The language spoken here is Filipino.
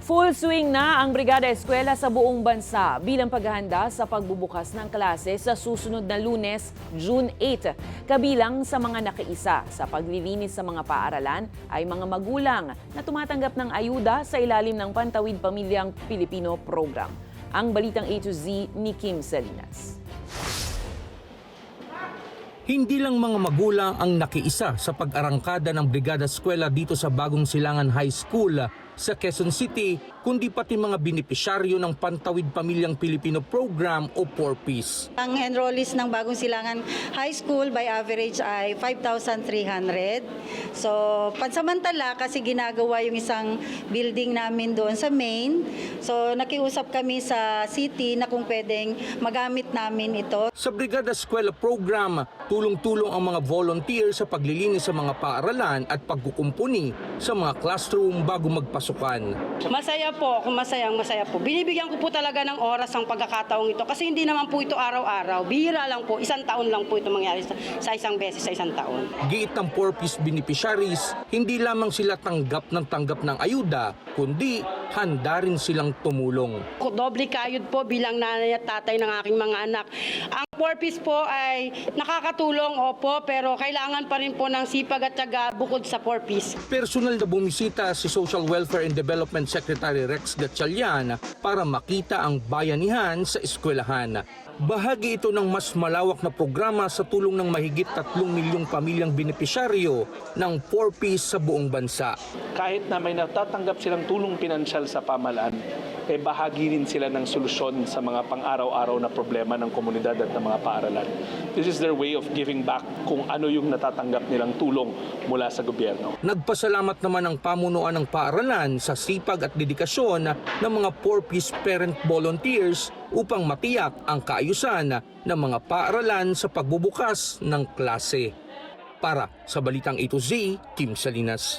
Full swing na ang Brigada Eskwela sa buong bansa bilang paghahanda sa pagbubukas ng klase sa susunod na Lunes, June 8. Kabilang sa mga nakiisa sa paglilinis sa mga paaralan ay mga magulang na tumatanggap ng ayuda sa ilalim ng Pantawid Pamilyang Pilipino Program. Ang balitang A to Z ni Kim Salinas. Hindi lang mga magulang ang nakiisa sa pag-arangkada ng Brigada Eskwela dito sa Bagong Silangan High School sa Quezon City, kundi pati mga benepisyaryo ng Pantawid Pamilyang Pilipino Program o 4Ps. Ang enrollees ng Bagong Silangan High School by average ay 5,300. So, pansamantala kasi ginagawa yung isang building namin doon sa main. So, nakiusap kami sa city na kung pwedeng magamit namin ito. Sa Brigada Eskwela Program, tulong-tulong ang mga volunteer sa paglilinis sa mga paaralan at pagkukumpuni sa mga classroom bago magpasukan. Masaya po, kung masaya po. Binibigyan ko po talaga ng oras ang pagkakataong ito kasi hindi naman po ito araw-araw. Bihira lang po, isang taon lang po ito mangyari sa isang beses sa isang taon. Giit ng 4Ps beneficiaries, hindi lamang sila tanggap ng ayuda, kundi handa rin silang tumulong. Doble kayod po bilang nanay at tatay ng aking mga anak. Ang 4Ps po ay nakakatulong, opo, pero kailangan pa rin po ng sipag at tiyaga bukod sa 4Ps. Personal na bumisita si Social Welfare and Development Secretary Rex Gatchalian para makita ang bayanihan sa eskwelahan. Bahagi ito ng mas malawak na programa sa tulong ng mahigit 3 milyong pamilyang benepisyaryo ng 4Ps sa buong bansa. Kahit na may natatanggap silang tulong pinansyal sa pamahalaan, bahagi rin sila ng solusyon sa mga pang-araw-araw na problema ng komunidad at ng mga paaralan. This is their way of giving back kung ano yung natatanggap nilang tulong mula sa gobyerno. Nagpasalamat naman ang pamunuan ng paaralan sa sipag at dedikasyon ng mga 4Ps parent volunteers upang matiyak ang kaayusan ng mga paaralan sa pagbubukas ng klase. Para sa Balitang A to Z, Kim Salinas.